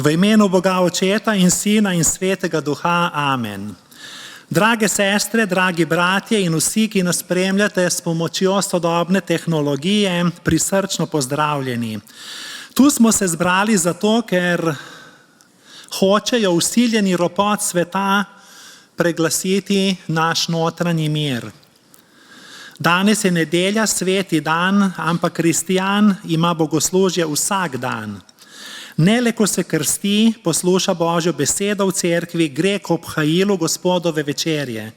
V imenu Boga Očeta in Sina in Svetega Duha. Amen. Drage sestre, dragi bratje in vsi, ki nas spremljate s pomočjo sodobne tehnologije, prisrčno pozdravljeni. Tu smo se zbrali zato, ker hočejo vsiljeni ropot sveta preglasiti naš notranji mir. Danes je nedelja, sveti dan, ampak kristjan ima bogoslužje vsak dan. Ne le, ko se krsti, posluša Božjo besedo v cerkvi, gre k obhajilu Gospodove večerje.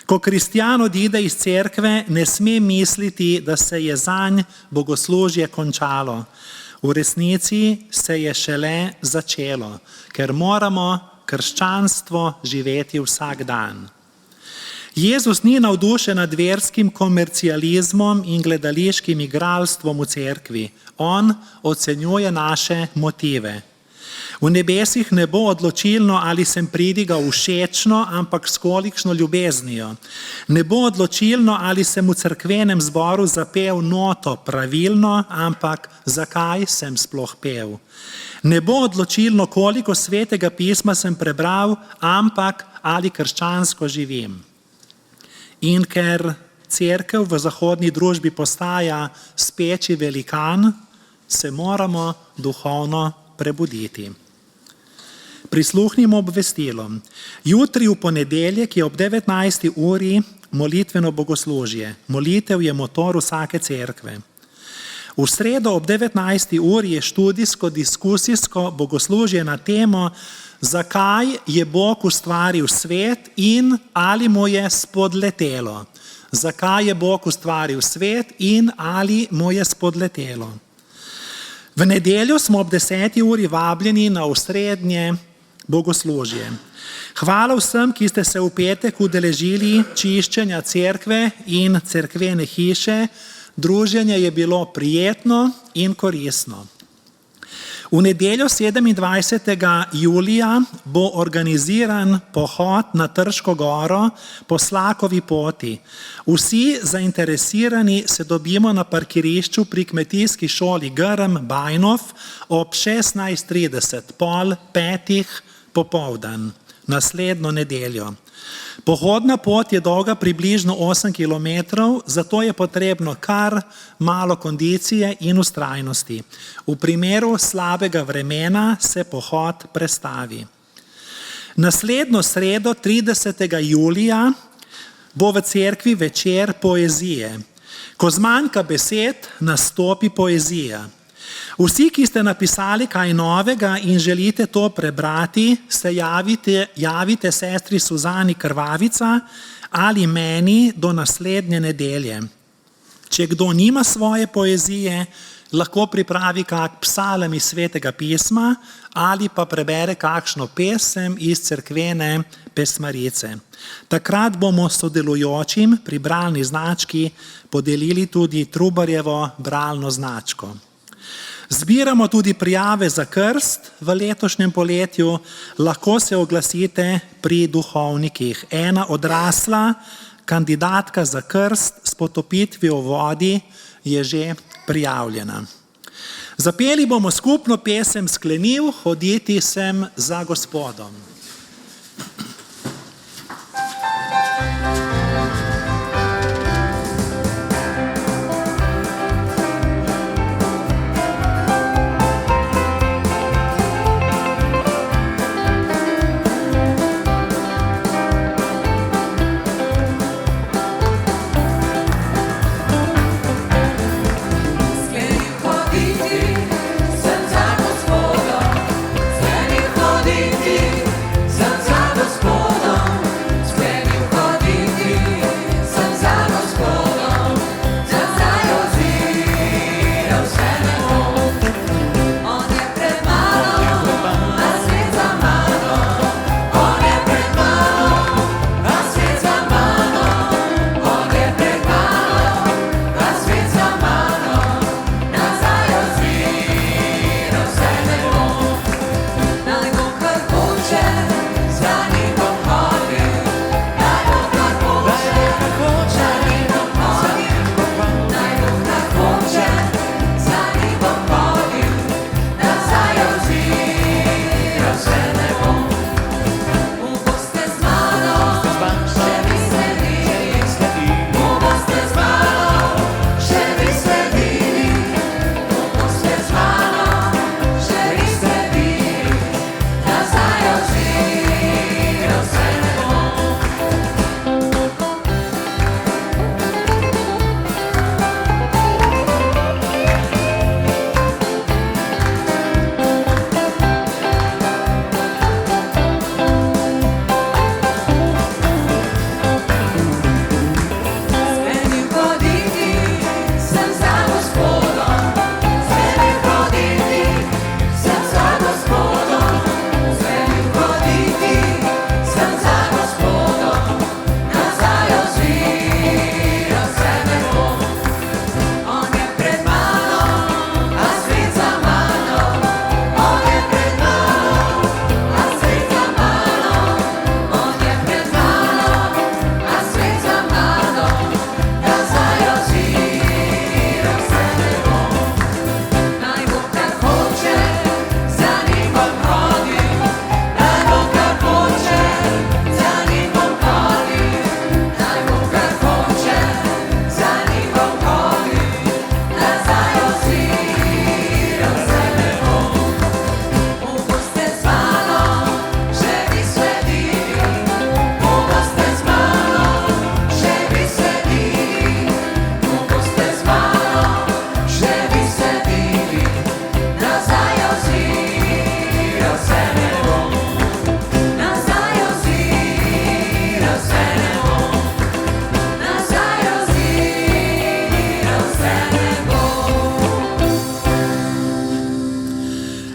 Ko kristjan odide iz cerkve, ne sme misliti, da se je zanj bogoslužje končalo. V resnici se je šele začelo, ker moramo krščanstvo živeti vsak dan. Jezus ni navdušen nad verskim komercializmom in gledališkim igralstvom v cerkvi. On ocenjuje naše motive. V nebesih ne bo odločilno, ali sem pridigal všečno, ampak s kolikšno ljubeznijo. Ne bo odločilno, ali sem v cerkvenem zboru zapel noto pravilno, ampak zakaj sem sploh pel. Ne bo odločilno, koliko svetega pisma sem prebral, ampak ali krščansko živim. In ker cerkev v zahodni družbi postaja speči velikan, se moramo duhovno prebuditi. Prisluhnimo obvestilom. Jutri v ponedeljek je ob 19. uri molitveno bogoslužje. Molitev je motor vsake cerkve. V sredo ob 19. uri je študijsko-diskusijsko bogoslužje na temo, zakaj je Bog ustvaril svet in ali mu je spodletelo. Zakaj je Bog ustvaril svet in ali mu je spodletelo. V nedeljo smo ob 10. uri vabljeni na osrednje bogoslužje. Hvala vsem, ki ste se v petek udeležili čiščenja cerkve in cerkvene hiše. Druženje je bilo prijetno in koristno. V nedeljo 27. julija bo organiziran pohod na Trško goro po Slakovi poti. Vsi zainteresirani se dobimo na parkirišču pri kmetijski šoli Grm Bajnov ob 16:30, pol 5. popoldan, naslednjo nedeljo. Pohodna pot je dolga približno 8 kilometrov, zato je potrebno kar malo kondicije in vztrajnosti. V primeru slabega vremena se pohod prestavi. Naslednjo sredo, 30. julija, bo v cerkvi večer poezije. Ko zmanjka besed, nastopi poezija. Vsi, ki ste napisali kaj novega in želite to prebrati, se javite sestri Suzani Krvavica ali meni do naslednje nedelje. Če kdo nima svoje poezije, lahko pripravi kak psalem iz Svetega pisma ali pa prebere kakšno pesem iz cerkvene pesmarice. Takrat bomo sodelujočim pri bralni znački podelili tudi Trubarjevo bralno značko. Zbiramo tudi prijave za krst v letošnjem poletju, lahko se oglasite pri duhovnikih. Ena odrasla kandidatka za krst s potopitvijo v vodi je že prijavljena. Zapeli bomo skupno pesem Sklenil hoditi sem za Gospodom. Sklenil hoditi sem za Gospodom, sklenil hoditi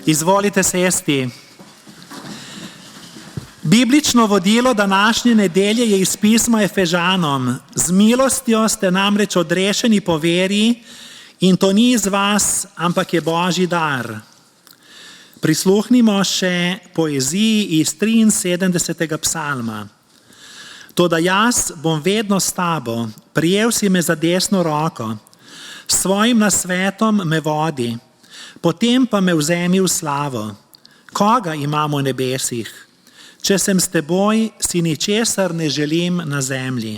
Izvolite sesti. Biblično vodilo današnje nedelje je iz pisma Efežanom. Z milostjo ste namreč odrešeni po veri in to ni iz vas, ampak je Božji dar. Prisluhnimo še poeziji iz 73. psalma. Toda jaz bom vedno s tabo, prijel si me za desno roko, s svojim nasvetom me vodi, potem pa me vzemi v slavo. Koga imamo v nebesih? Če sem s teboj, si ničesar ne želim na zemlji.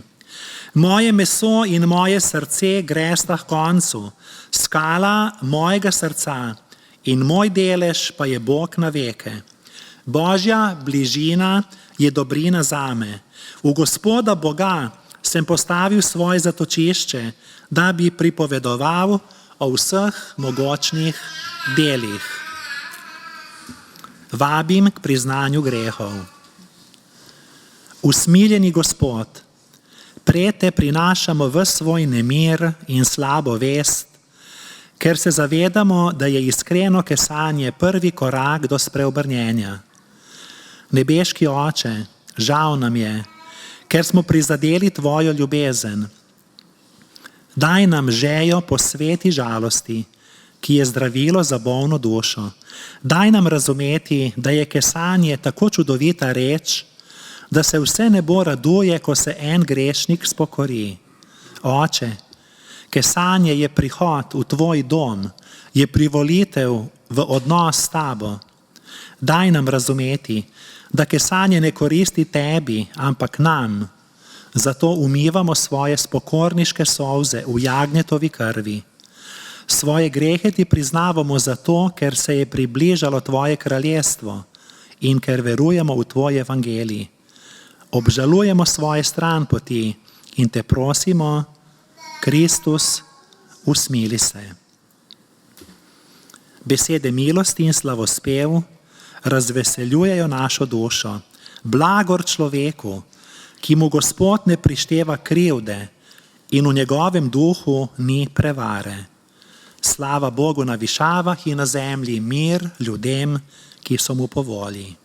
Moje meso in moje srce gresta h koncu, skala mojega srca in moj delež pa je Bog na veke. Božja bližina je dobrina zame. V Gospoda Boga sem postavil svoje zatočišče, da bi pripovedoval o vseh mogočnih delih. Vabim k priznanju grehov. Usmiljeni Gospod, pred te prinašamo ves svoj nemir in slabo vest, ker se zavedamo, da je iskreno kesanje prvi korak do spreobrnjenja. Nebeški Oče, žal nam je, ker smo prizadeli tvojo ljubezen. Daj nam žejo po sveti žalosti, ki je zdravilo za bolno dušo. Daj nam razumeti, da je kesanje tako čudovita reč, da se vse nebo raduje, ko se en grešnik spokori. Oče, kesanje je prihod v tvoj dom, je privolitev v odnos s tabo. Daj nam razumeti, da kesanje ne koristi tebi, ampak nam. Zato umivamo svoje spokorniške solze v jagnjetovi krvi. Svoje grehe ti priznavamo zato, ker se je približalo tvoje kraljestvo in ker verujemo v tvoj evangelij. Obžalujemo svoje stranpoti in te prosimo, Kristus, usmili se. Besede milosti in slavospev razveseljujejo našo dušo. Blagor človeku, ki mu Gospod ne prišteva krivde in v njegovem duhu ni prevare. Slava Bogu na višavah in na zemlji mir ljudem, ki so mu po volji.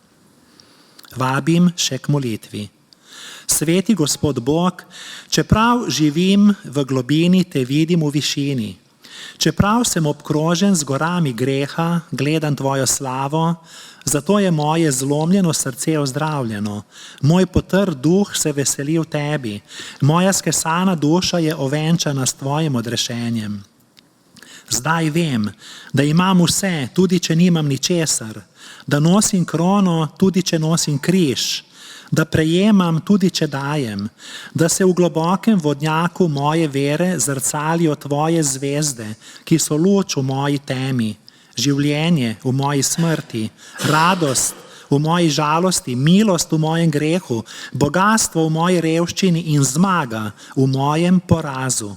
Vabim še k molitvi. Sveti Gospod Bog, čeprav živim v globini, te vidim v višini. Čeprav sem obkrožen z gorami greha, gledam tvojo slavo, zato je moje zlomljeno srce ozdravljeno. Moj potrd duh se veseli v tebi. Moja skesana duša je ovenčana s tvojim odrešenjem. Zdaj vem, da imam vse, tudi če nimam ničesar, da nosim krono, tudi če nosim križ, da prejemam, tudi če dajem, da se v globokem vodnjaku moje vere zrcalijo tvoje zvezde, ki so luč v moji temi, življenje v moji smrti, radost v moji žalosti, milost v mojem grehu, bogastvo v moji revščini in zmaga v mojem porazu.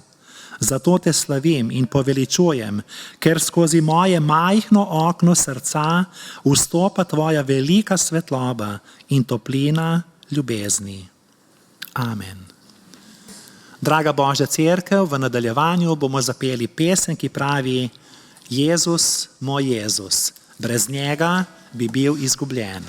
Zato te slavim in poveličujem, ker skozi moje majhno okno srca vstopa tvoja velika svetloba in toplina ljubezni. Amen. Draga Božja cerkev, v nadaljevanju bomo zapeli pesem, ki pravi: Jezus, moj Jezus, brez njega bi bil izgubljen.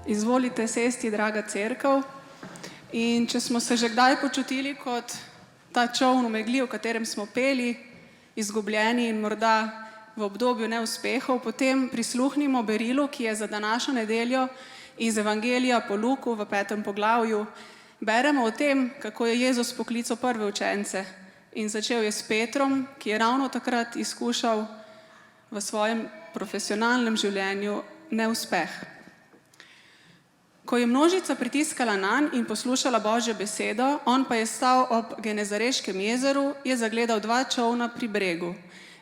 Izvolite sesti, draga cerkev. In če smo se že kdaj počutili kot ta čoln v megli, v katerem smo peli, izgubljeni in morda v obdobju neuspehov, potem prisluhnimo berilu, ki je za današnjo nedeljo iz Evangelija po Luku v 5. poglavju. Beremo o tem, kako je Jezus poklical prve učence in začel je s Petrom, ki je ravno takrat izkušal v svojem profesionalnem življenju neuspeh. Ko je množica pritiskala nanj in poslušala Božjo besedo, on pa je stal ob Genezareškem jezeru, je zagledal 2 čolna pri bregu.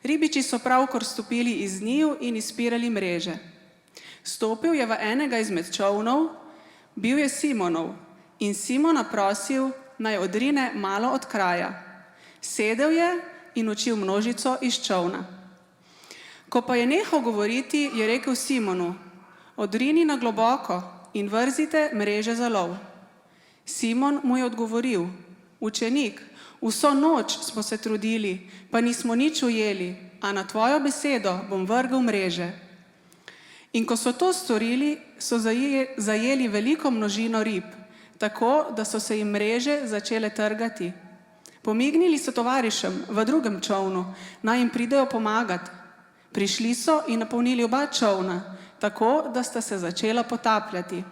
Ribiči so pravkar stopili iz njiju in izpirali mreže. Stopil je v enega izmed čolnov, bil je Simonov, in Simona prosil, naj odrine malo od kraja. Sedel je in učil množico iz čolna. Ko pa je nehal govoriti, je rekel Simonu, odrini na globoko in vrzite mreže za lov. Simon mu je odgovoril, učenik, vso noč smo se trudili, pa nismo nič ujeli, a na tvojo besedo bom vrgel mreže. In ko so to storili, so zajeli veliko množino rib, tako, da so se jim mreže začele trgati. Pomignili so tovarišem v drugem čolnu, naj jim pridejo pomagati. Prišli so in napolnili oba čolna, tako, da sta se začela potapljati.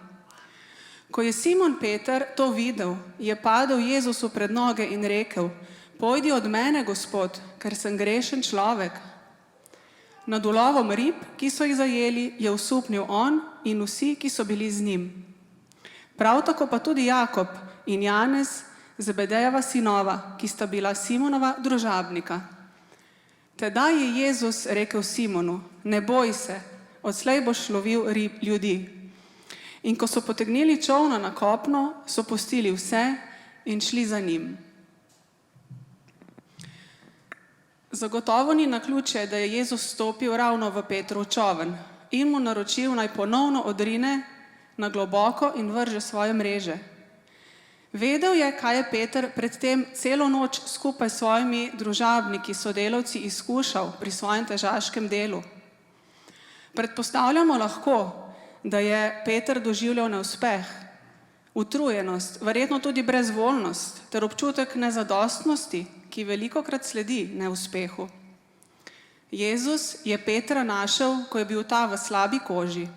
Ko je Simon Peter to videl, je padel Jezusu pred noge in rekel, pojdi od mene, Gospod, ker sem grešen človek. Nad ulovom rib, ki so jih zajeli, je osupnil on in vsi, ki so bili z njim. Prav tako pa tudi Jakob in Janez, Zebedejeva sinova, ki sta bila Simonova družabnika. Tedaj je Jezus rekel Simonu, ne boj se, odslej boš lovil ljudi. In ko so potegnili čolna na kopno, so pustili vse in šli za njim. Zagotovo ni naključje, da je Jezus stopil ravno v Petrov čoln in mu naročil, naj ponovno odrine na globoko in vrže svoje mreže. Vedel je, kaj je Peter predtem celo noč skupaj s svojimi družabniki, sodelavci izkušal pri svojem težaškem delu. Predpostavljamo lahko, da je Peter doživljal neuspeh, utrujenost, verjetno tudi brezvoljnost ter občutek nezadostnosti, ki velikokrat sledi neuspehu. Jezus je Petra našel, ko je bil ta v slabi koži.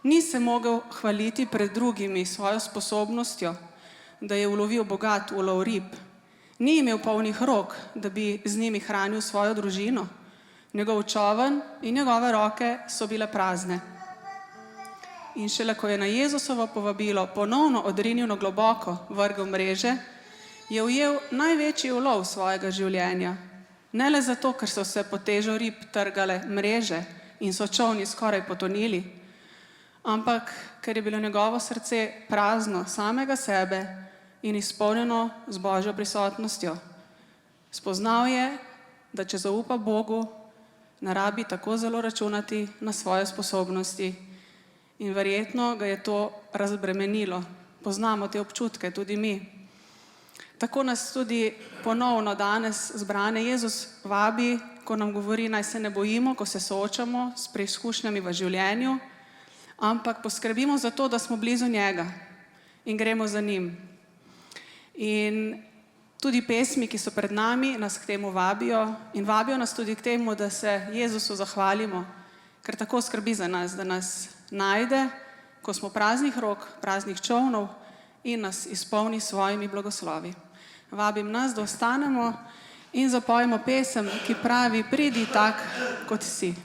Ni se mogel hvaliti pred drugimi svojo sposobnostjo, da je ulovil bogat ulov rib. Ni imel polnih rok, da bi z njimi hranil svojo družino. Njegov čoln in njegove roke so bile prazne. In šele ko je na Jezusovo povabilo ponovno odrinil na globoko, vrgel mreže, je ujel največji ulov svojega življenja. Ne le zato, ker so se pod težo rib trgale mreže in so čolni skoraj potonili, ampak ker je bilo njegovo srce prazno samega sebe in izpolnjeno z Božjo prisotnostjo. Spoznal je, da če zaupa Bogu, ne rabi tako zelo računati na svoje sposobnosti. In verjetno ga je to razbremenilo. Poznamo te občutke, tudi mi. Tako nas tudi ponovno danes zbrane Jezus vabi, ko nam govori, naj se ne bojimo, ko se soočamo s preizkušnjami v življenju, ampak poskrbimo za to, da smo blizu njega in gremo za njim. In tudi pesmi, ki so pred nami, nas k temu vabijo in vabijo nas tudi k temu, da se Jezusu zahvalimo, ker tako skrbi za nas, da nas najde, ko smo praznih rok, praznih čolnov in nas izpolni s svojimi blagoslovi. Vabim nas, da ostanemo in zapojemo pesem, ki pravi, pridi tak, kot si.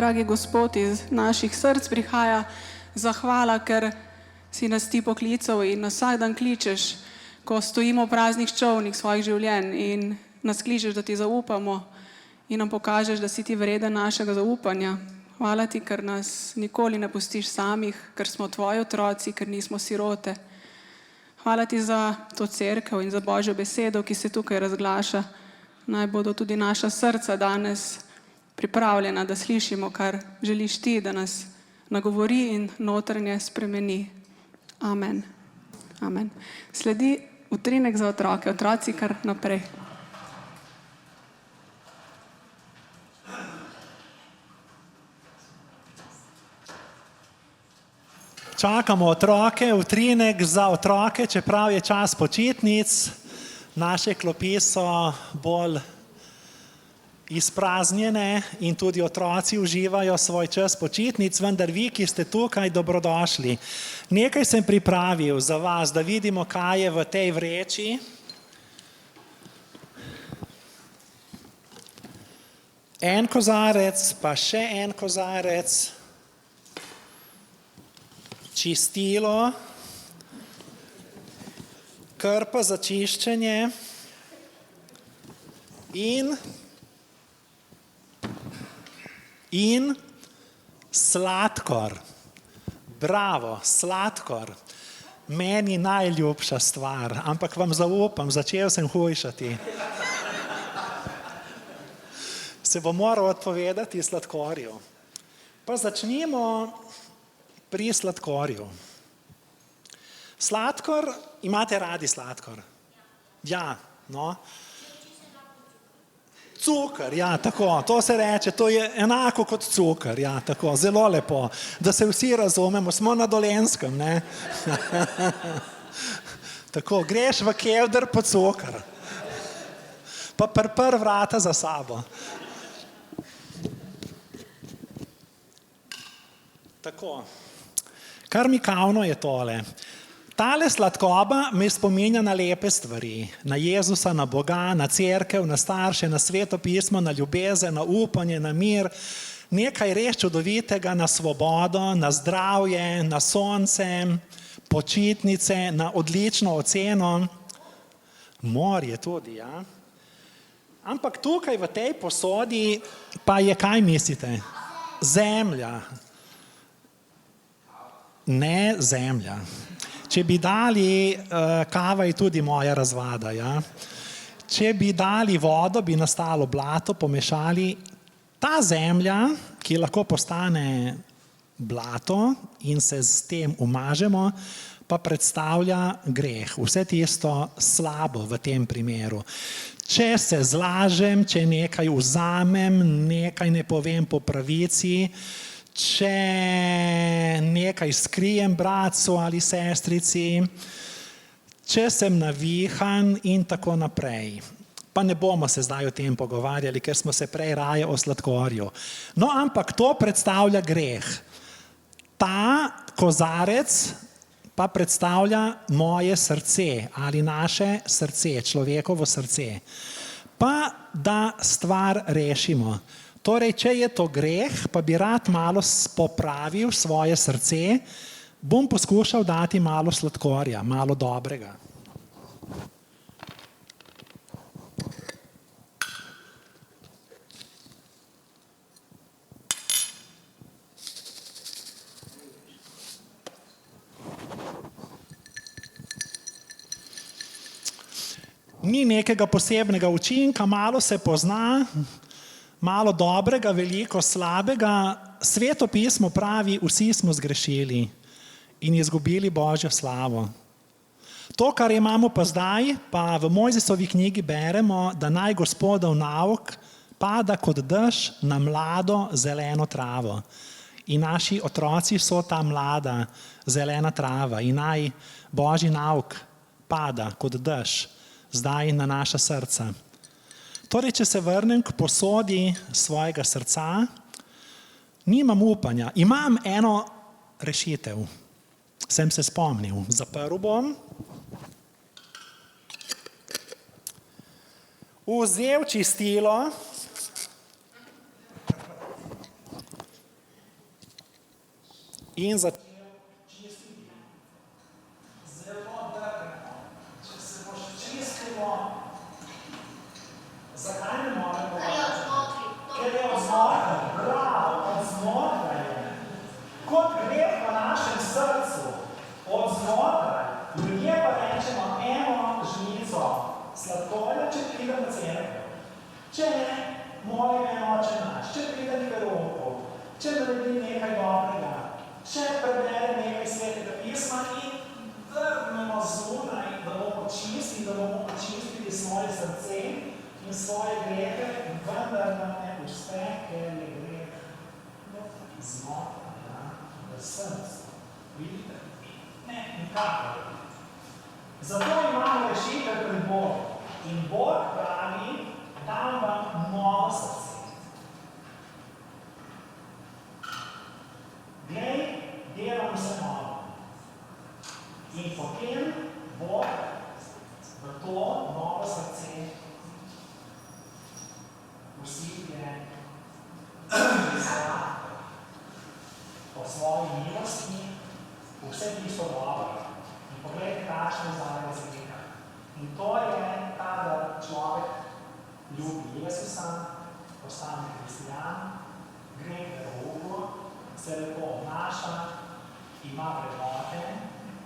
dragi Gospod, iz naših src prihaja zahvala, ker si nas ti poklical in nas vsak dan kličeš, ko stojimo v praznih čolnih svojih življenj in nas kličeš, da ti zaupamo in nam pokažeš, da si ti vreden našega zaupanja. Hvala ti, ker nas nikoli ne pustiš samih, ker smo tvoji otroci, ker nismo sirote. Hvala ti za to cerkev in za Božjo besedo, ki se tukaj razglaša. Naj bodo tudi naša srca danes pripravljena, da slišimo, kar želiš ti, da nas nagovori in notranje spremeni. Amen. Amen. Sledi utrinek za otroke. Otroci kar naprej. Čakamo otroke, utrinek za otroke, čeprav je čas počitnic. Naše klopi so bolj izpraznjene in tudi otroci uživajo svoj čas počitnic, vendar vi, ki ste tukaj, dobrodošli. Nekaj sem pripravil za vas, da vidimo, kaj je v tej vreči. En kozarec, pa še en kozarec. Čistilo, krpa za čiščenje in sladkor. Bravo, sladkor. Meni najljubša stvar, ampak vam zaupam, začel sem hujšati. Se bom moral odpovedati sladkorju. Pa začnimo pri sladkorju. Sladkor, imate radi sladkor? Ja, no. Cukor, ja, tako, to se reče, to je enako kot cukor, ja, tako, zelo lepo. Da se vsi razumemo, smo na Dolenjskem, ne? Tako, greš v kelder po cukor. Pa prpr vrata za sabo. Tako. Kar mikavno je tole. Tale sladkoba me spominja na lepe stvari. Na Jezusa, na Boga, na cerkev, na starše, na sveto pismo, na ljubezen, na upanje, na mir. Nekaj res čudovitega, na svobodo, na zdravje, na sonce, počitnice, na odlično oceno. Morje tudi, ja. Ampak tukaj v tej posodi pa je, kaj mislite? Zemlja. Ne zemlja. Če bi dali, kava je tudi moja razvada, ja. Če bi dali vodo, bi nastalo blato, pomešali. Ta zemlja, ki lahko postane blato in se s tem umažemo, pa predstavlja greh. Vse tisto slabo v tem primeru. Če se zlažem, če nekaj vzamem, nekaj ne povem po pravici, če nekaj skrijem bratcu ali sestrici, če sem navihan in tako naprej. Pa ne bomo se zdaj o tem pogovarjali, ker smo se prej raje o sladkorju. No, ampak to predstavlja greh. Ta kozarec pa predstavlja moje srce ali naše srce, človekovo srce. Pa da stvar rešimo. Torej, če je to greh, pa bi rad malo popravil svoje srce, bom poskušal dati malo sladkorja, malo dobrega. Ni nekega posebnega učinka, malo se pozna, malo dobrega, veliko slabega. Sveto pismo pravi, vsi smo zgrešili in izgubili Božjo slavo. To, kar imamo pa zdaj, pa v Mojzesovi knjigi beremo, da naj Gospodov nauk pada kot dež na mlado zeleno travo. In naši otroci so ta mlada zelena trava in naj Božji nauk pada kot dež zdaj na naša srca. Torej, če se vrnem k posodi svojega srca, nimam upanja. Imam eno rešitev. Sem se spomnil. Zaprl bom. Vzel čistilo. in začel čistiti. Zelo drgnemo. Če se boš čistilo, zakaj ne moremo? Ker je odznotraj, bravo, odznotraj je. Kot greh v našem srcu, odznotraj, ljudje pa rečemo eno žlico sladkorja, če pridem v cerkev. Če ne, molim Oče naš, če pridem k verouku, če naredim nekaj dobrega, če preberem nekaj svetega pisma in drgnemo zunaj, da bomo očistili svoje srce in svoje grehe, vendar nam ne uspe, ker je greh znotraj v srcu. Vidite? Ne, nikakor. Zato imamo rešitev pred Bogom. In Bog pravi, dam vam novo srce. Glej, delam vse novo. In potem Bog v to novo srce vsipje izvrat po svoji milosti vse tisto dobro. In pogledajte, kakšno je zaradi zgreka. In to je, kadar človek ljubi Jezusa, postane hristijan, gre v verouku, se lepo obnaša, ima vrednote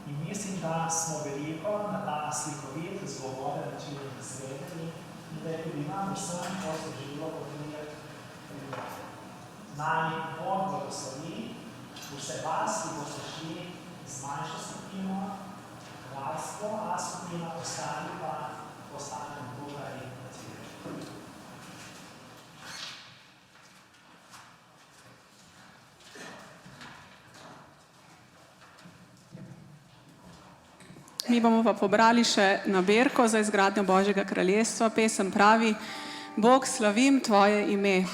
in mislim, da smo veliko na ta slikovit, zgovoren način svetili in da je tudi nam vsem to služilo podrijeti prijeti. Naj Bog blagoslovi vse vas, ki boste šli z manjšo skupino, varstvo, a skupina ostali pa postanem tukaj v cerkvi. Mi bomo pa pobrali še naberko za izgradnjo Božjega kraljestva. Pesem pravi: Bog, slavim tvoje ime.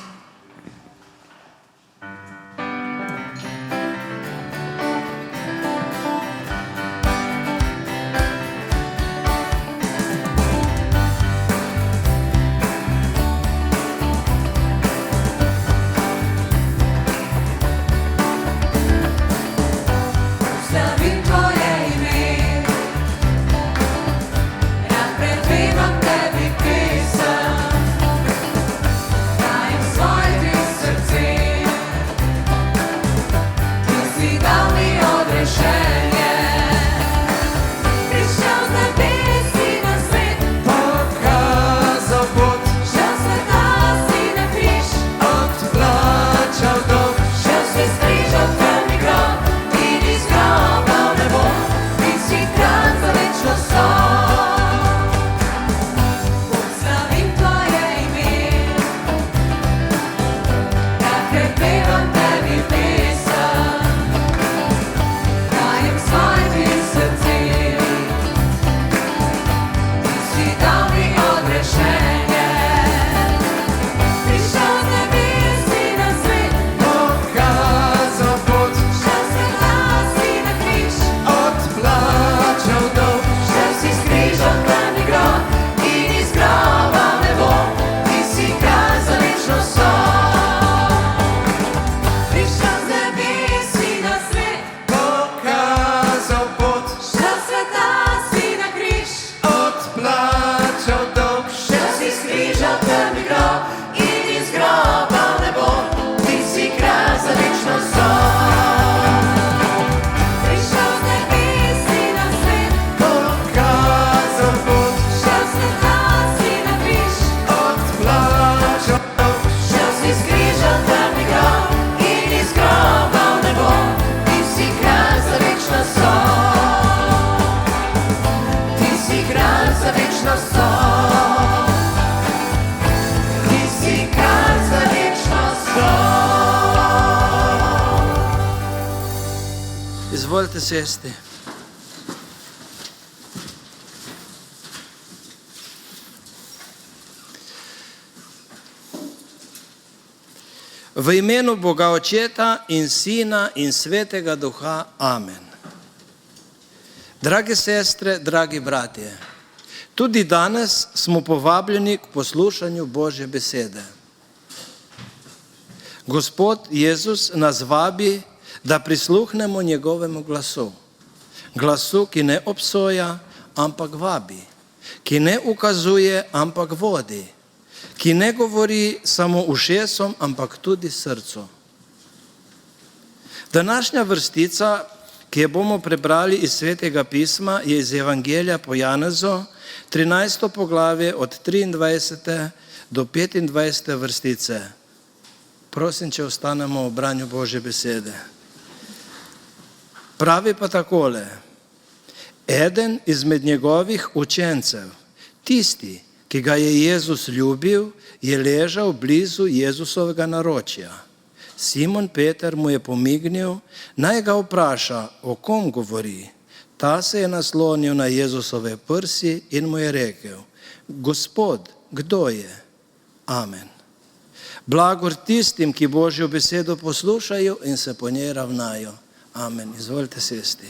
Izvolite sesti. V imenu Boga Očeta in Sina in Svetega Duha. Amen. Drage sestre, dragi bratje, tudi danes smo povabljeni k poslušanju Božje besede. Gospod Jezus nas vabi da prisluhnemo njegovemu glasu. Glasu, ki ne obsoja, ampak vabi, ki ne ukazuje, ampak vodi, ki ne govori samo ušesom, ampak tudi srcu. Današnja vrstica, ki jo bomo prebrali iz Svetega pisma, je iz Evangelija po Janezu, 13. poglavje od 23. do 25. vrstice. Prosim, če ostanemo v branju Božje besede. Pravi pa takole: eden izmed njegovih učencev, tisti, ki ga je Jezus ljubil, je ležal blizu Jezusovega naročja. Simon Peter mu je pomignil, naj ga vpraša, o kom govori. Ta se je naslonil na Jezusove prsi in mu je rekel: Gospod, kdo je? Amen. Blagor tistim, ki Božjo besedo poslušajo in se po njej ravnajo. Amen. Izvolite sesti.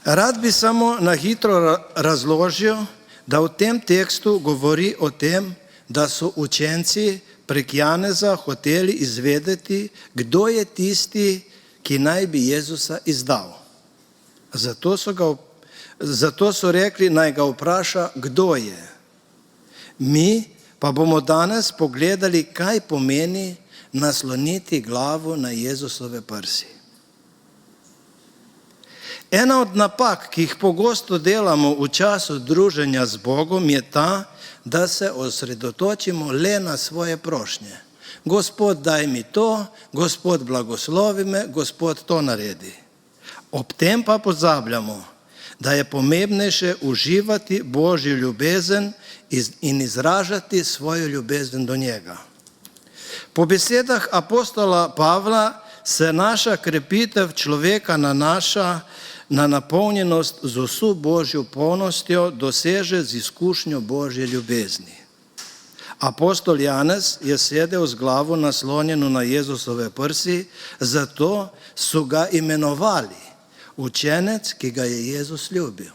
Rad bi samo na hitro razložil, da v tem tekstu govori o tem, da so učenci prek Janeza hoteli izvedeti, kdo je tisti, ki naj bi Jezusa izdal. Zato so rekli, naj ga vpraša, kdo je. Mi pa bomo danes pogledali, kaj pomeni nasloniti glavo na Jezusove prsi. Ena od napak, ki jih pogosto delamo v času druženja z Bogom, je ta, da se osredotočimo le na svoje prošnje. Gospod, daj mi to, Gospod, blagoslovi me, Gospod, to naredi. Ob tem pa pozabljamo, da je pomembnejše uživati Božjo ljubezen in izražati svojo ljubezen do njega. Po besedah apostola Pavla se naša krepitev človeka nanaša na napolnjenost z vso Božjo polnostjo, doseže z izkušnjo Božje ljubezni. Apostol Janez je sedel z glavo naslonjeno na Jezusove prsi, zato so ga imenovali učenec, ki ga je Jezus ljubil.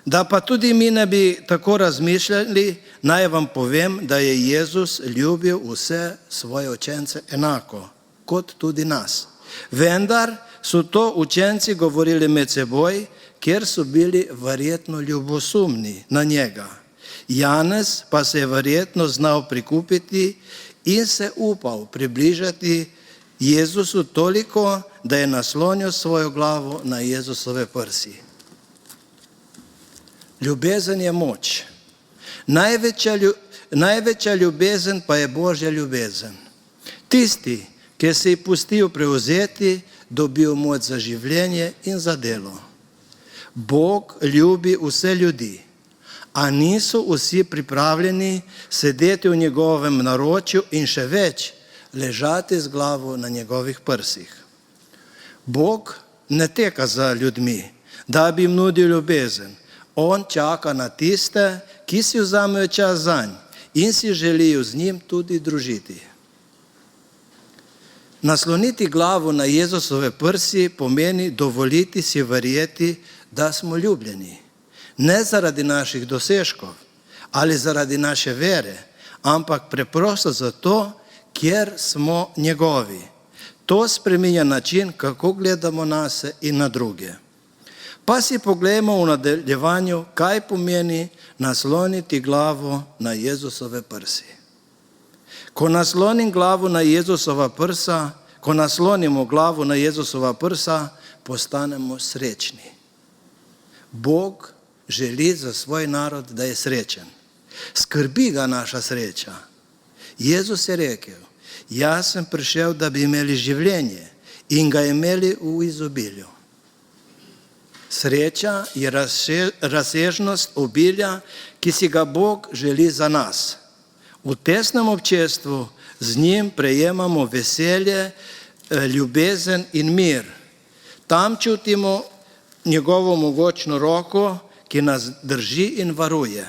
Da pa tudi mi ne bi tako razmišljali, naj vam povem, da je Jezus ljubil vse svoje učence enako, kot tudi nas. Vendar so to učenci govorili med seboj, ker so bili verjetno ljubosumni na njega. Janez pa se je verjetno znal prikupiti in se upal približati Jezusu toliko, da je naslonil svojo glavo na Jezusove prsi. Ljubezen je moč. Največja ljubezen pa je Božja ljubezen. Tisti, ki se je pustil prevzeti, dobil moč za življenje in za delo. Bog ljubi vse ljudi, a niso vsi pripravljeni sedeti v njegovem naročju in še več, ležati z glavo na njegovih prsih. Bog ne teka za ljudmi, da bi jim nudil ljubezen. On čaka na tiste, ki si vzamejo čas zanj in si želijo z njim tudi družiti. Nasloniti glavo na Jezusove prsi pomeni dovoliti si verjeti, da smo ljubljeni. Ne zaradi naših dosežkov ali zaradi naše vere, ampak preprosto zato, ker smo njegovi. To spreminja način, kako gledamo nase in na druge. Pa si poglejmo v nadaljevanju, kaj pomeni nasloniti glavo na Jezusove prsi. Ko naslonimo glavo na Jezusova prsa, postanemo srečni. Bog želi za svoj narod, da je srečen. Skrbi ga naša sreča. Jezus je rekel, jaz sem prišel, da bi imeli življenje in ga imeli v izobilju. Sreča je razsežnost obilja, ki si ga Bog želi za nas. V tesnem občestvu z njim prejemamo veselje, ljubezen in mir. Tam čutimo njegovo mogočno roko, ki nas drži in varuje.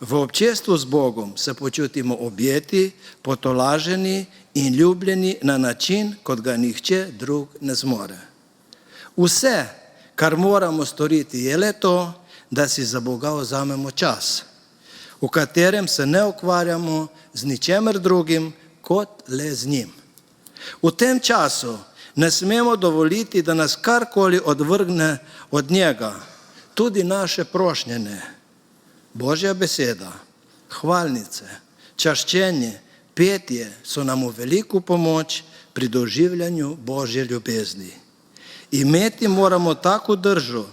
V občestvu z Bogom se počutimo objeti, potolaženi in ljubljeni na način, kot ga nihče drug ne zmore. Vse, kar moramo storiti, je le to, da si za Boga vzamemo čas, v katerem se ne ukvarjamo z ničemer drugim, kot le z njim. V tem času ne smemo dovoliti, da nas karkoli odvrgne od njega, tudi naše prošnje ne. Božja beseda, hvalnice, čaščenje, petje so nam v veliko pomoč pri doživljanju Božje ljubezni. Imeti moramo tako držo,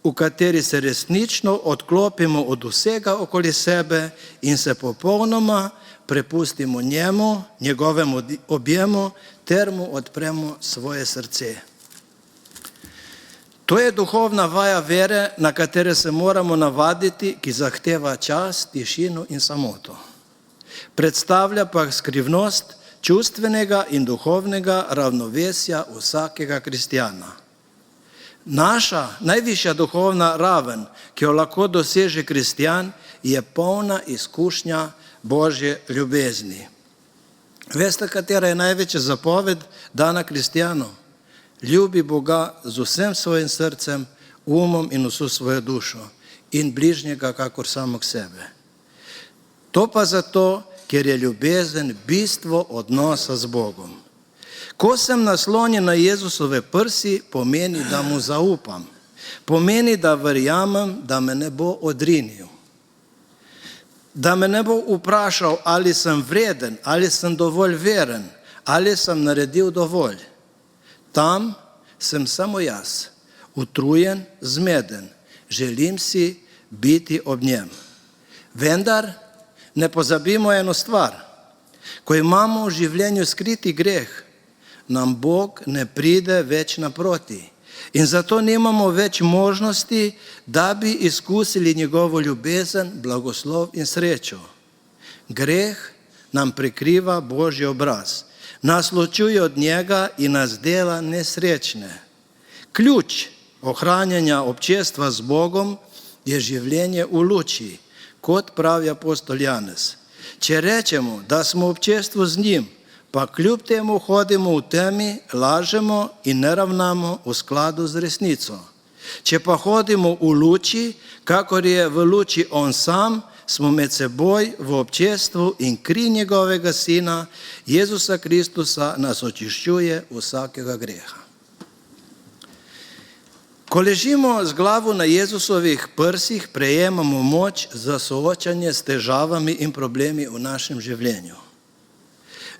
v kateri se resnično odklopimo od vsega okoli sebe in se popolnoma prepustimo njemu, njegovemu objemu, ter mu odpremo svoje srce. To je duhovna vaja vere, na katere se moramo navaditi, ki zahteva čas, tišino in samoto. Predstavlja pa skrivnost čustvenega in duhovnega ravnovesja vsakega kristjana. Naša najvišja duhovna raven, ki jo lahko doseže kristjan, je polna izkušnja Božje ljubezni. Veste, katera je največja zapoved dana kristjanu? Ljubi Boga z vsem svojim srcem, umom in vso svojo dušo in bližnjega kakor samog sebe. To pa zato, ker je ljubezen bistvo odnosa z Bogom. Ko sem naslonjen na Jezusove prsi, pomeni, da mu zaupam. Pomeni, da verjamem, da me ne bo odrinil. Da me ne bo vprašal, ali sem vreden, ali sem dovolj veren, ali sem naredil dovolj. Tam sem samo jaz, utrujen, zmeden. Želim si biti ob njem. Vendar ne pozabimo eno stvar. Ko imamo v življenju skriti greh, nam Bog ne pride več naproti. In zato nimamo več možnosti, da bi izkusili njegovo ljubezen, blagoslov in srečo. Greh nam prekriva Božji obraz, nas ločuje od njega in nas dela nesrečne. Ključ ohranjanja občestva z Bogom je življenje v luči, kot pravi apostol Janez. Če rečemo, da smo v občestvu z njim, pa kljub temu hodimo v temi, lažemo in ne ravnamo v skladu z resnico. Če pa hodimo v luči, kakor je v luči on sam, smo med seboj v občestvu in kri njegovega sina, Jezusa Kristusa, nas očiščuje vsakega greha. Ko ležimo z glavo na Jezusovih prsih, prejemamo moč za soočanje s težavami in problemi v našem življenju.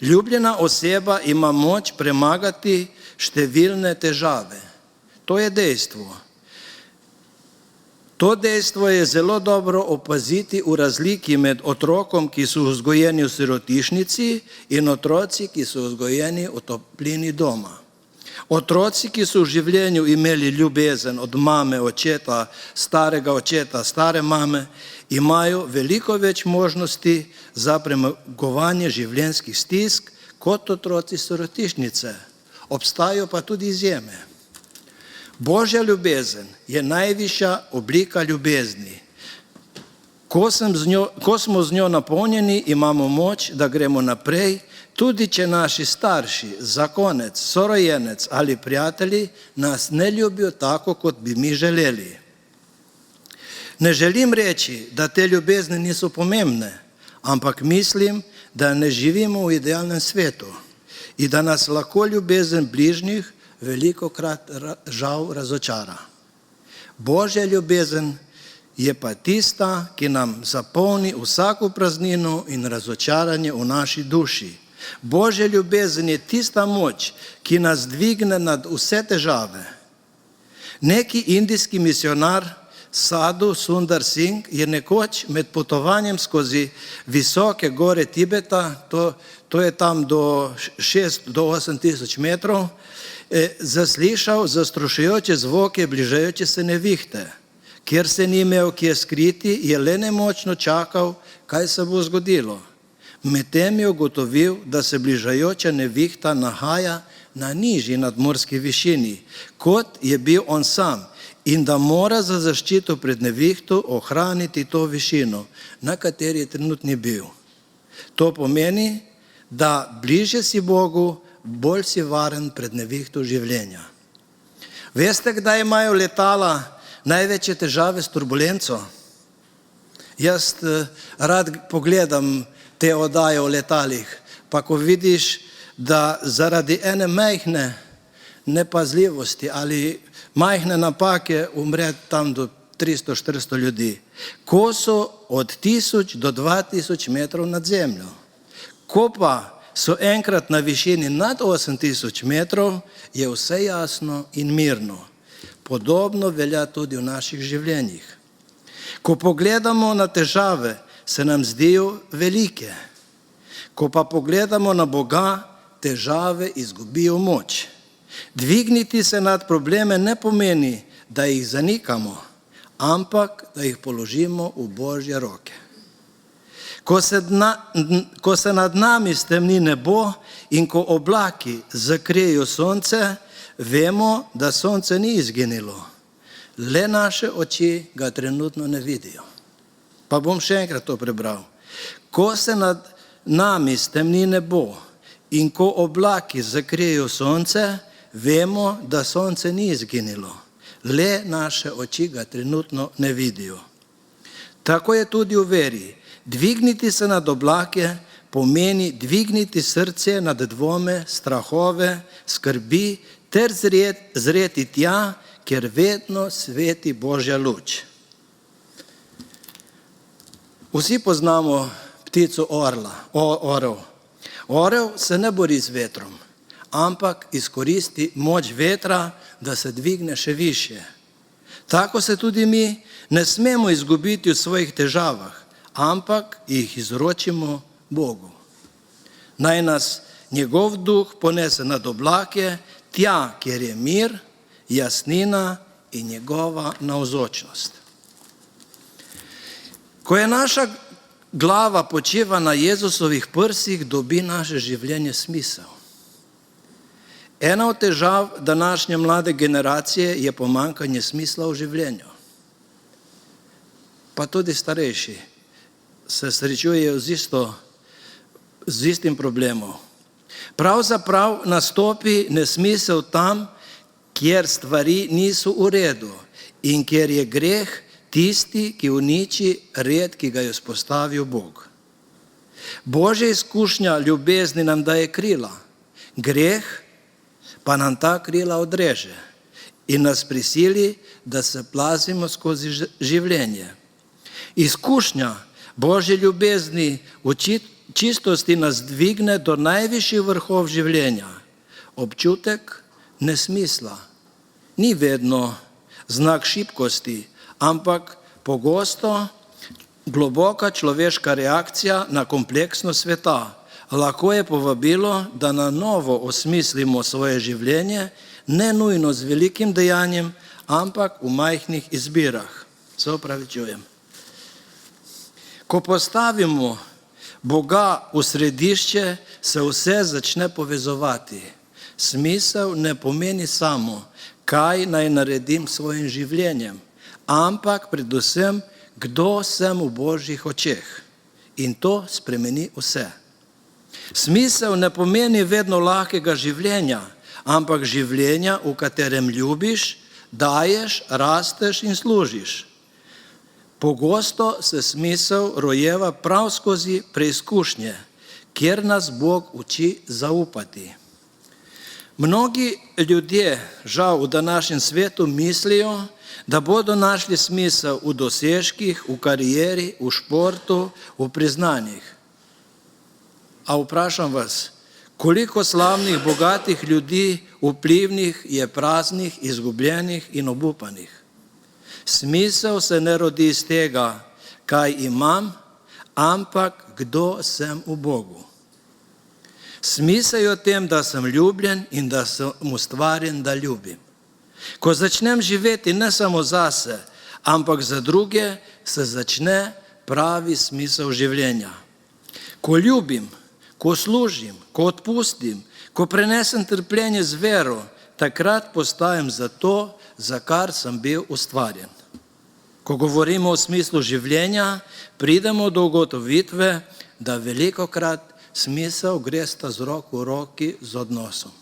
Ljubljena oseba ima moč premagati številne težave. To je dejstvo. To dejstvo je zelo dobro opaziti v razliki med otrokom, ki so vzgojeni v sirotišnici, in otroci, ki so vzgojeni v toplini doma. Otroci, ki so v življenju imeli ljubezen od mame, očeta, starega očeta, stare mame, imajo veliko več možnosti za premagovanje življenjskih stisk kot otroci sirotišnice. Obstajajo pa tudi izjeme. Božja ljubezen je najvišja oblika ljubezni. Ko smo z njo napolnjeni, imamo moč, da gremo naprej, tudi če naši starši, zakonec, sorojenec ali prijatelji nas ne ljubijo tako, kot bi mi želeli. Ne želim reči, da te ljubezni niso pomembne, ampak mislim, da ne živimo v idealnem svetu in da nas lahko ljubezen bližnjih velikokrat žal razočara. Božja ljubezen je pa tista, ki nam zapolni vsako praznino in razočaranje v naši duši. Božja ljubezen je tista moč, ki nas dvigne nad vse težave. Neki indijski misionar Sadhu Sundar Singh je nekoč med potovanjem skozi visoke gore Tibeta, to je tam do 6 do 8 tisoč metrov, zaslišal zastrašujoče zvoke bližajoče se nevihte. Ker se ni imel kje skriti, je le nemočno čakal, kaj se bo zgodilo. Medtem je ugotovil, da se bližajoča nevihta nahaja na nižji nadmorski višini, kot je bil on sam, in da mora za zaščito pred nevihto ohraniti to višino, na kateri je trenutni bil. To pomeni, da bliže si Bogu, bolj si varen pred nevihto življenja. Veste, kdaj imajo letala največje težave s turbulenco? Jaz rad pogledam te oddaje o letalih, pa ko vidiš, da zaradi ene majhne nepazljivosti ali majhne napake umre tam do 300-400 ljudi. Ko so od 1000 do 2000 metrov nad zemljo. Ko pa so enkrat na višini nad 8000 metrov, je vse jasno in mirno. Podobno velja tudi v naših življenjih. Ko pogledamo na težave, se nam zdijo velike. Ko pa pogledamo na Boga, težave izgubijo moč. Dvigniti se nad probleme ne pomeni, da jih zanikamo, ampak da jih položimo v Božje roke. Ko se nad nami stemni nebo in ko oblaki zakrijejo sonce, vemo, da sonce ni izginilo. Le naše oči ga trenutno ne vidijo. Pa bom še enkrat to prebral. Ko se nad nami stemni nebo in ko oblaki zakrijejo sonce, vemo, da sonce ni izginilo. Le naše oči ga trenutno ne vidijo. Tako je tudi v veri. Dvigniti se nad oblake pomeni dvigniti srce nad dvome, strahove, skrbi ter zreti tja, kjer vedno sveti Božja luč. Vsi poznamo ptico orel. Orel se ne bori z vetrom, ampak izkoristi moč vetra, da se dvigne še više. Tako se tudi mi ne smemo izgubiti v svojih težavah, ampak jih izročimo Bogu. Naj nas njegov duh ponese nad oblake, tja, kjer je mir, jasnina in njegova navzočnost. Ko je naša glava počiva na Jezusovih prsih, dobi naše življenje smisel. Ena od težav današnje mlade generacije je pomanjkanje smisla v življenju. Pa tudi starejši se srečujejo z istim problemom. Pravzaprav nastopi nesmisel tam, kjer stvari niso v redu in kjer je greh tisti, ki uniči red, ki ga je vzpostavil Bog. Božja izkušnja ljubezni nam daje krila, greh pa nam ta krila odreže in nas prisili, da se plazimo skozi življenje. Izkušnja Božje ljubezni v čistosti nas dvigne do najvišjih vrhov življenja. Občutek nesmisla ni vedno znak šibkosti, ampak pogosto globoka človeška reakcija na kompleksnost sveta. Lahko je povabilo, da na novo osmislimo svoje življenje, ne nujno z velikim dejanjem, ampak v majhnih izbirah. Se opravičujem. Ko postavimo Boga v središče, se vse začne povezovati. Smisel ne pomeni samo, kaj naj naredim s svojim življenjem, ampak predvsem, kdo sem v Božjih očeh. In to spremeni vse. Smisel ne pomeni vedno lahkega življenja, ampak življenja, v katerem ljubiš, daješ, rasteš in služiš. Pogosto se smisel rojeva prav skozi preizkušnje, kjer nas Bog uči zaupati. Mnogi ljudje, žal v današnjem svetu, mislijo, da bodo našli smisel v dosežkih, v karieri, v športu, v priznanjih. A vprašam vas, koliko slavnih, bogatih ljudi, vplivnih, je praznih, izgubljenih in obupanih? Smisel se ne rodi iz tega, kaj imam, ampak kdo sem v Bogu. Smisel je v tem, da sem ljubljen in da sem ustvarjen, da ljubim. Ko začnem živeti ne samo zase, ampak za druge, se začne pravi smisel življenja. Ko ljubim, ko služim, ko odpustim, ko prenesem trpljenje z vero, takrat postajam za to, za kar sem bil ustvarjen. Ko govorimo o smislu življenja, pridemo do ugotovitve, da velikokrat smisel gresta z roko v roki z odnosom.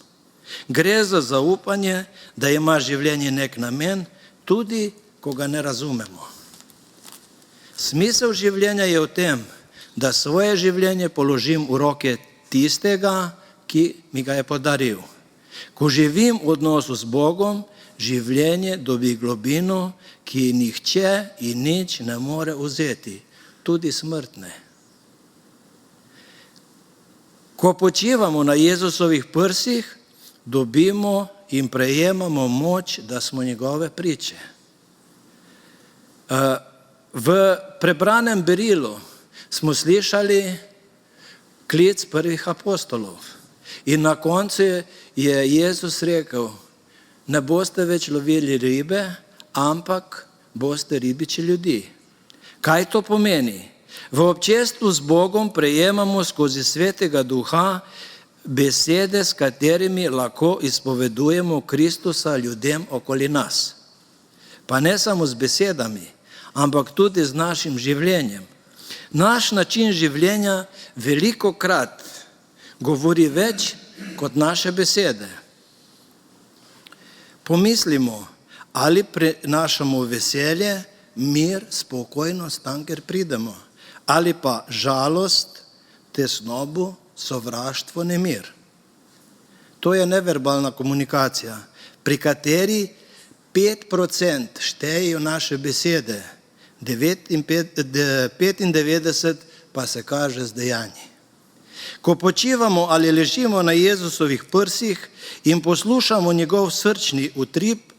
Gre za zaupanje, da ima življenje nek namen, tudi ko ga ne razumemo. Smisel življenja je v tem, da svoje življenje položim v roke tistega, ki mi ga je podaril. Ko živim v odnosu z Bogom, življenje dobi globino, ki nihče in nič ne more vzeti, tudi smrtne. Ko počivamo na Jezusovih prsih, dobimo in prejemamo moč, da smo njegove priče. V prebranem berilu smo slišali klic prvih apostolov in na koncu je Jezus rekel, ne boste več lovili ribe, ampak boste ribiči ljudi. Kaj to pomeni? V občestvu z Bogom prejemamo skozi Svetega Duha besede, s katerimi lahko izpovedujemo Kristusa ljudem okoli nas. Pa ne samo z besedami, ampak tudi z našim življenjem. Naš način življenja velikokrat govori več kot naše besede. Pomislimo, ali prinašamo veselje, mir, spokojnost tam, kjer pridemo, ali pa žalost, tesnobo, sovraštvo, nemir. To je neverbalna komunikacija, pri kateri 5% štejejo naše besede, 95% pa se kaže z dejanji. Ko počivamo ali ležimo na Jezusovih prsih in poslušamo njegov srčni utrip,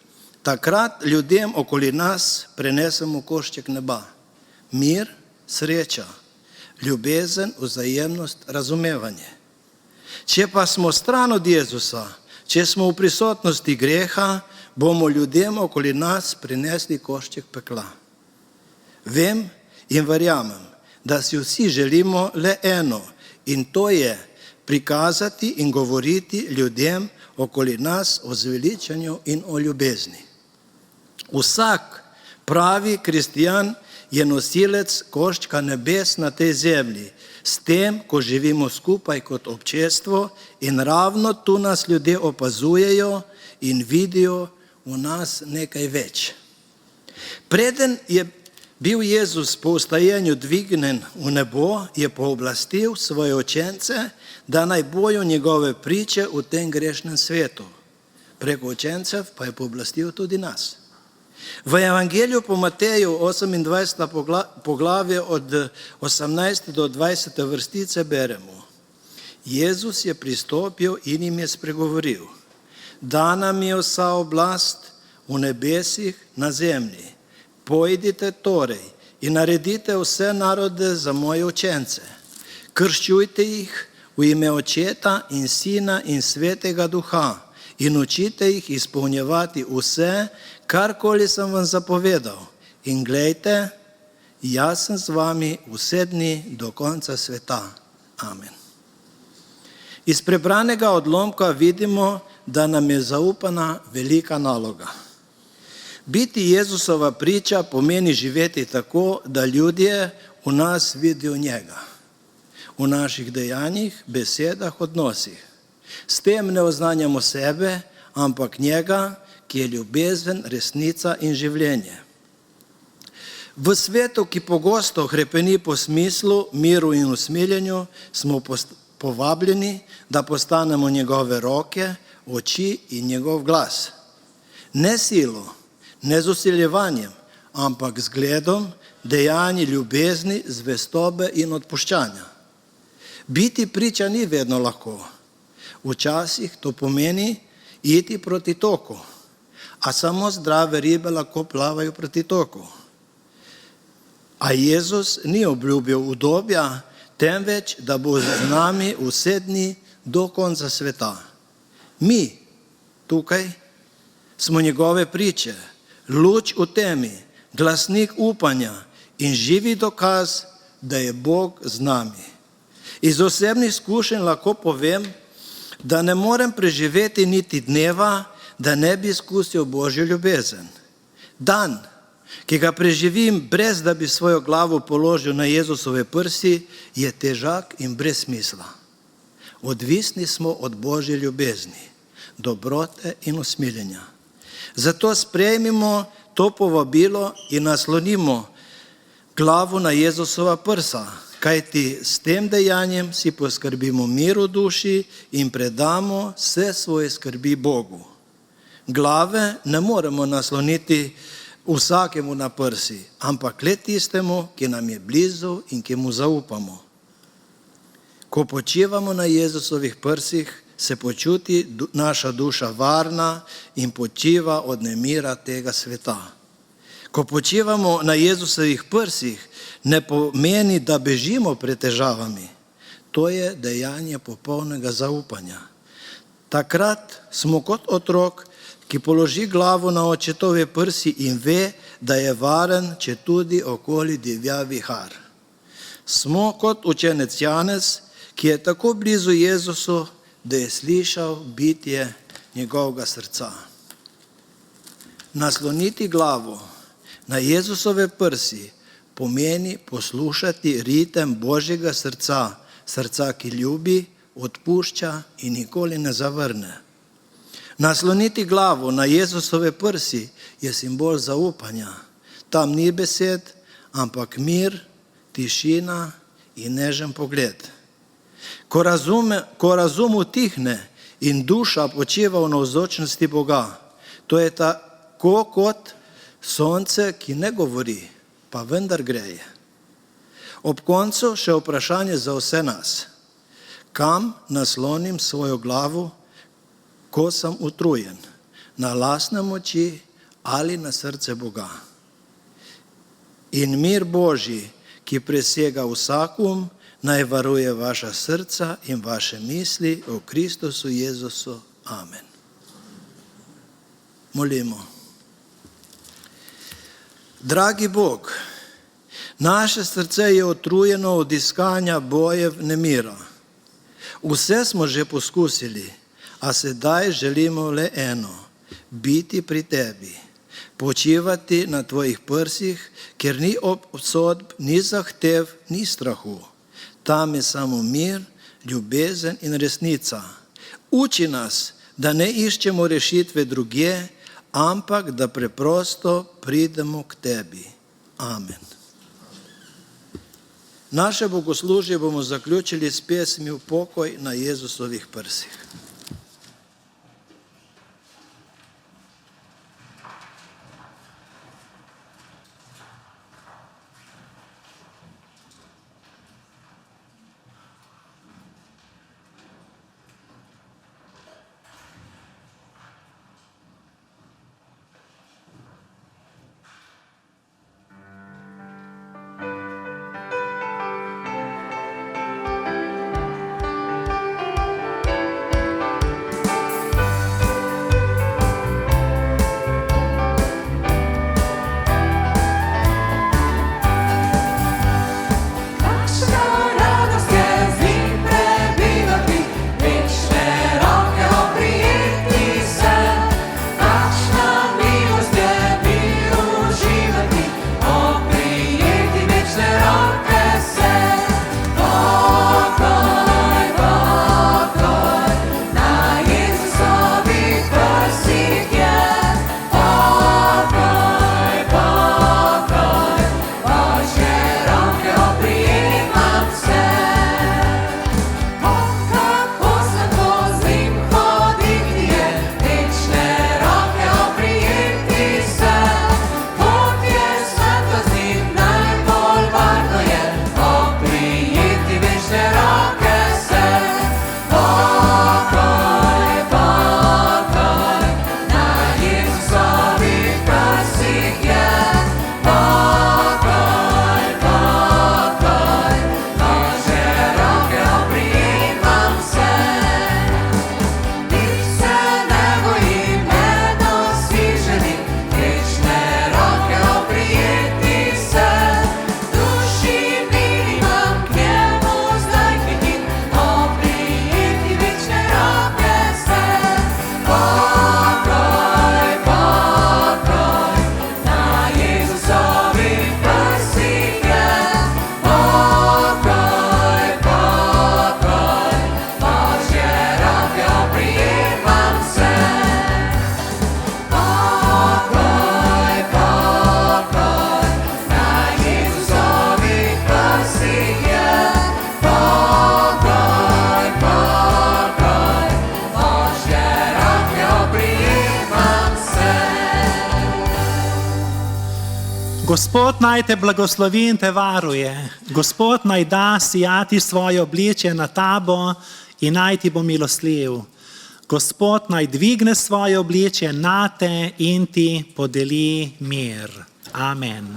takrat ljudem okoli nas prenesemo košček neba. Mir, sreča, ljubezen, vzajemnost, razumevanje. Če pa smo stran od Jezusa, če smo v prisotnosti greha, bomo ljudem okoli nas prinesli košček pekla. Vem in verjamem, da si vsi želimo le eno, in to je prikazati in govoriti ljudem okoli nas o zveličanju in o ljubezni. Vsak pravi kristjan je nosilec koščka nebes na tej zemlji, s tem, ko živimo skupaj kot občestvo in ravno tu nas ljudje opazujejo in vidijo v nas nekaj več. Preden je bil Jezus po vstajenju dvignen v nebo, je pooblastil svoje učence, da naj bojo njegove priče v tem grešnem svetu. Preko učencev pa je pooblastil tudi nas. V Evangeliju po Mateju 28. poglavje od 18. do 20. vrstice beremo. Jezus je pristopil in jim je spregovoril. Dana mi je vsa oblast v nebesih na zemlji. Pojdite torej in naredite vse narode za moje učence. Krščujte jih v ime Očeta in Sina in Svetega Duha in učite jih izpolnjevati vse, karkoli sem vam zapovedal. In glejte, jaz sem z vami vse dni do konca sveta. Amen. Iz prebranega odlomka vidimo, da nam je zaupana velika naloga. Biti Jezusova priča pomeni živeti tako, da ljudje v nas vidijo njega. V naših dejanjih, besedah, odnosih. S tem ne oznanjamo sebe, ampak njega, ki je ljubezen, resnica in življenje. V svetu, ki pogosto hrepeni po smislu, miru in usmiljenju, smo povabljeni, da postanemo njegove roke, oči in njegov glas. Ne silo, ne z usiljevanjem, ampak z gledom, dejanji ljubezni, zvestobe in odpuščanja. Biti priča ni vedno lahko. Včasih to pomeni iti proti toku, a samo zdrave ribe lahko plavajo proti toku. A Jezus ni obljubil udobja, temveč, da bo z nami vse dni do konca sveta. Mi, tukaj, smo njegove priče, luč v temi, glasnik upanja in živi dokaz, da je Bog z nami. Iz osebnih izkušenj lahko povem, da ne morem preživeti niti dneva, da ne bi izkusil Božjo ljubezen. Dan, ki ga preživim brez da bi svojo glavo položil na Jezusove prsi, je težak in brez smisla. Odvisni smo od Božje ljubezni, dobrote in usmiljenja. Zato sprejmimo to povabilo in naslonimo glavo na Jezusova prsa, kajti s tem dejanjem si poskrbimo mir v duši in predamo vse svoje skrbi Bogu. Glave ne moremo nasloniti vsakemu na prsi, ampak le tistemu, ki nam je blizu in ki mu zaupamo. Ko počivamo na Jezusovih prsih, se počuti naša duša varna in počiva od nemira tega sveta. Ko počivamo na Jezusovih prsih, ne pomeni, da bežimo pred težavami. To je dejanje popolnega zaupanja. Takrat smo kot otrok, ki položi glavo na očetove prsi in ve, da je varen, če tudi okoli divja vihar. Smo kot učenec Janez, ki je tako blizu Jezusu, da je slišal bitje njegovega srca. Nasloniti glavo na Jezusove prsi pomeni poslušati ritem Božjega srca, srca, ki ljubi, odpušča in nikoli ne zavrne. Nasloniti glavo na Jezusove prsi je simbol zaupanja. Tam ni besed, ampak mir, tišina in nežen pogled. Ko razum utihne in duša počiva v navzočnosti Boga, to je tako kot sonce, ki ne govori, pa vendar greje. Ob koncu še vprašanje za vse nas. Kam naslonim svojo glavo, ko sem utrujen? Na lastne moči ali na srce Boga? In mir Božji, ki presega vsak naj varuje vaša srca in vaše misli o Kristusu Jezusu. Amen. Molimo. Dragi Bog, naše srce je utrujeno od iskanja bojev nemira. Vse smo že poskusili, a sedaj želimo le eno, biti pri tebi, počivati na tvojih prsih, ker ni obsodb, ni zahtev, ni strahu. Tam je samo mir, ljubezen in resnica. Uči nas, da ne iščemo rešitve drugje, ampak da preprosto pridemo k tebi. Amen. Naše bogoslužje bomo zaključili s pesmijo Pokoj na Jezusovih prsih. Gospod naj te blagoslovi in te varuje. Gospod naj da sijati svoje obličje na tabo in naj ti bo milostljiv. Gospod naj dvigne svoje obličje na te in ti podeli mir. Amen.